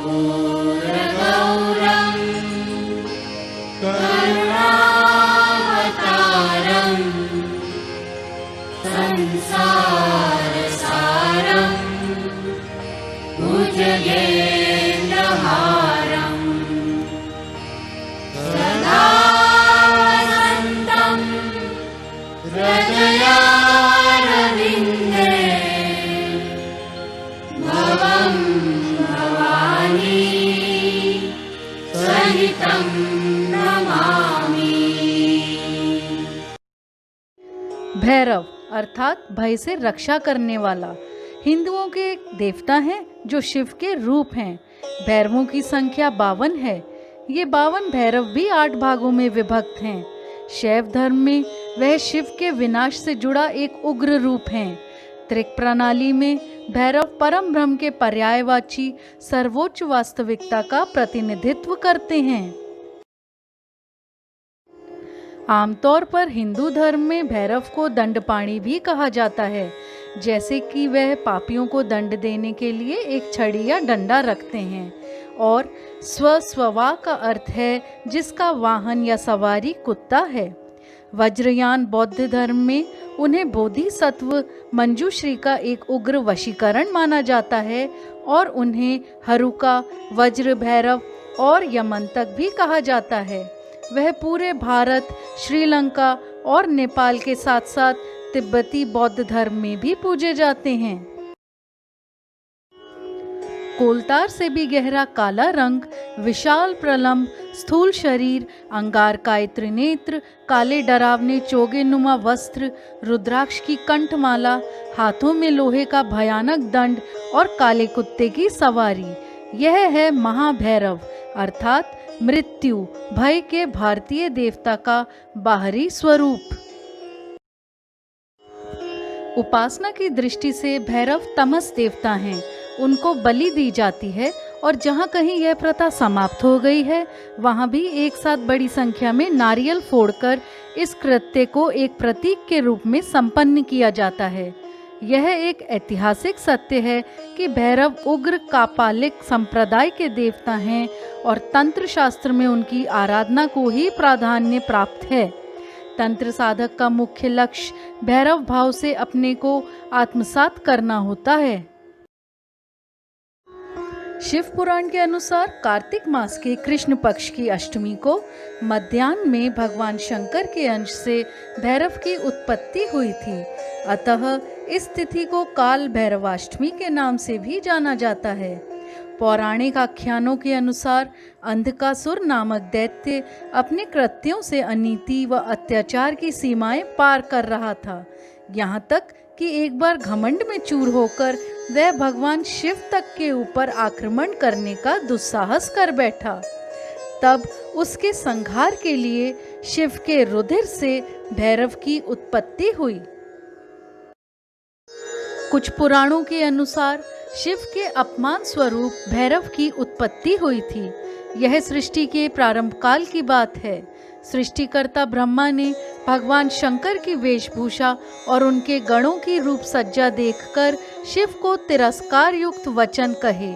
कर्पूरगौरं करुणावतारं संसारसारं भुजगेन्द्रहारं सदा वसन्तं हृदयारविन्दे भवं भवानी सहितं नमामि। भैरव अर्थात भय से रक्षा करने वाला हिंदुओं के एक देवता हैं जो शिव के रूप हैं। भैरवों की संख्या 52 है। ये 52 भैरव भी 8 भागों में विभक्त हैं। शैव धर्म में वह शिव के विनाश से जुड़ा एक उग्र रूप हैं। त्रिक प्रणाली में भैरव परम ब्रह्म के पर्यायवाची सर्वोच्च वास्तविकता का प्रतिनिधित्व करते हैं। आमतौर पर हिंदू धर्म में भैरव को दंडपाणी भी कहा जाता है, जैसे कि वह पापियों को दंड देने के लिए एक छड़ी या डंडा रखते हैं। और स्वस्ववा का अर्थ है जिसका वाहन या सवारी कुत्ता है। वज्रयान बौद्ध धर्म में उन्हें बोधिसत्व मंजूश्री का एक उग्र वशीकरण माना जाता है और उन्हें हरुका, वज्र भैरव और यमंतक भी कहा जाता है। वह पूरे भारत, श्रीलंका और नेपाल के साथ साथ तिब्बती बौद्ध धर्म में भी पूजे जाते हैं। कोलतार से भी गहरा काला रंग, विशाल प्रलंब, स्थूल शरीर, अंगारकाय त्रिनेत्र, काले डरावने चोगे नुमा वस्त्र, रुद्राक्ष की कंठमाला, हाथों में लोहे का भयानक दंड और काले कुत्ते की सवारी, यह है महाभैरव अर्थात मृत्यु भय के भारतीय देवता का बाहरी स्वरूप। उपासना की दृष्टि से भैरव तमस देवता हैं। उनको बलि दी जाती है और जहाँ कहीं यह प्रथा समाप्त हो गई है वहाँ भी एक साथ बड़ी संख्या में नारियल फोड़कर इस कृत्य को एक प्रतीक के रूप में संपन्न किया जाता है। यह एक ऐतिहासिक सत्य है कि भैरव उग्र कापालिक संप्रदाय के देवता हैं और तंत्र शास्त्र में उनकी आराधना को ही प्राधान्य प्राप्त है। तंत्र साधक का मुख्य लक्ष्य भैरव भाव से अपने को आत्मसात करना होता है। शिव पुराण के अनुसार कार्तिक मास के कृष्ण पक्ष की अष्टमी को मध्याह्न में भगवान शंकर के अंश से भैरव की उत्पत्ति हुई थी। अतः इस तिथि को काल भैरवाष्टमी के नाम से भी जाना जाता है। पौराणिक आख्यानों के अनुसार अंधकासुर नामक दैत्य अपने कृत्यों से अनीति व अत्याचार की सीमाएं पार कर रहा था, यहाँ तक कि एक बार घमंड में चूर होकर वह भगवान शिव तक के ऊपर आक्रमण करने का दुस्साहस कर बैठा। तब उसके संहार के लिए शिव के रुधिर से भैरव की उत्पत्ति हुई। कुछ पुराणों के अनुसार शिव के अपमान स्वरूप भैरव की उत्पत्ति हुई थी। यह सृष्टि के प्रारंभ काल की बात है। सृष्टिकर्ता ब्रह्मा ने भगवान शंकर की वेशभूषा और उनके गणों की रूप सज्जा देखकर शिव को तिरस्कार युक्त वचन कहे।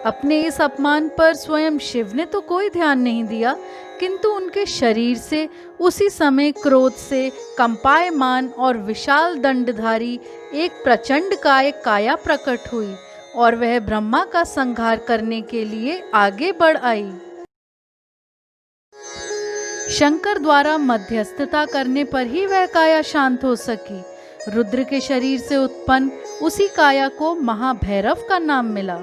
अपने इस अपमान पर स्वयं शिव ने तो कोई ध्यान नहीं दिया, किंतु उनके शरीर से उसी समय क्रोध से कंपायमान और विशाल दंडधारी एक प्रचंड काया प्रकट हुई और वह ब्रह्मा का संहार करने के लिए आगे बढ़ आई। शंकर द्वारा मध्यस्थता करने पर ही वह काया शांत हो सकी। रुद्र के शरीर से उत्पन्न उसी काया को महाभैरव का नाम मिला।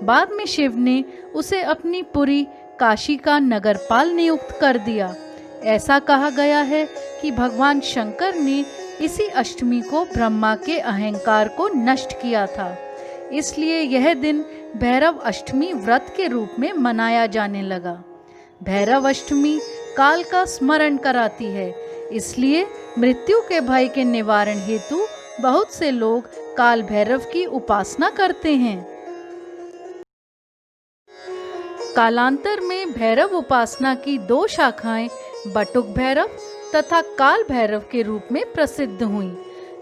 बाद में शिव ने उसे अपनी पुरी काशी का नगरपाल नियुक्त कर दिया। ऐसा कहा गया है कि भगवान शंकर ने इसी अष्टमी को ब्रह्मा के अहंकार को नष्ट किया था। इसलिए यह दिन भैरव अष्टमी व्रत के रूप में मनाया जाने लगा। भैरव अष्टमी काल का स्मरण कराती है, इसलिए मृत्यु के भय के निवारण हेतु बहुत से लोग काल भैरव की उपासना करते हैं। कालांतर में भैरव उपासना की 2 शाखाएं बटुक भैरव तथा काल भैरव के रूप में प्रसिद्ध हुईं।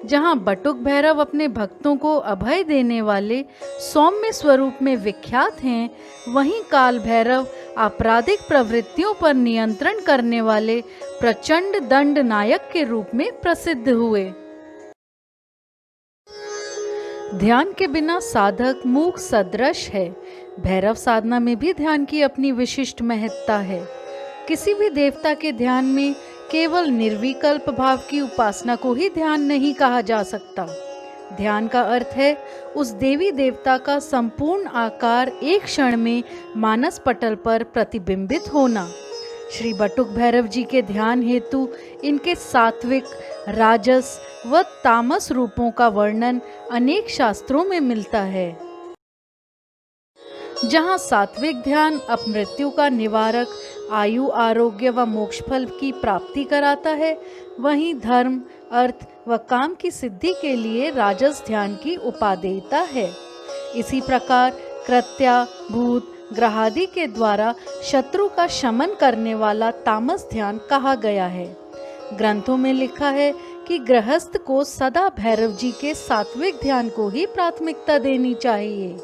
जहाँ बटुक भैरव अपने भक्तों को अभय देने वाले सौम्य स्वरूप में विख्यात हैं, वहीं काल भैरव आपराधिक प्रवृत्तियों पर नियंत्रण करने वाले प्रचंड दंड नायक के रूप में प्रसिद्ध हुए। ध्यान के बिना साधक मूक सदृश है। भैरव साधना में भी ध्यान की अपनी विशिष्ट महत्ता है। किसी भी देवता के ध्यान में केवल निर्विकल्प भाव की उपासना को ही ध्यान नहीं कहा जा सकता। ध्यान का अर्थ है उस देवी देवता का संपूर्ण आकार एक क्षण में मानस पटल पर प्रतिबिंबित होना। श्री बटुक भैरव जी के ध्यान हेतु इनके सात्विक, राजस व तामस रूपों का वर्णन अनेक शास्त्रों में मिलता है। जहाँ सात्विक ध्यान अपमृत्यु का निवारक, आयु, आरोग्य व मोक्ष फल की प्राप्ति कराता है, वहीं धर्म, अर्थ व काम की सिद्धि के लिए राजस ध्यान की उपादेयता है। इसी प्रकार कृत्या, भूत, ग्रहादि के द्वारा शत्रु का शमन करने वाला तामस ध्यान कहा गया है। ग्रंथों में लिखा है कि गृहस्थ को सदा भैरव जी के सात्विक ध्यान को ही प्राथमिकता देनी चाहिए।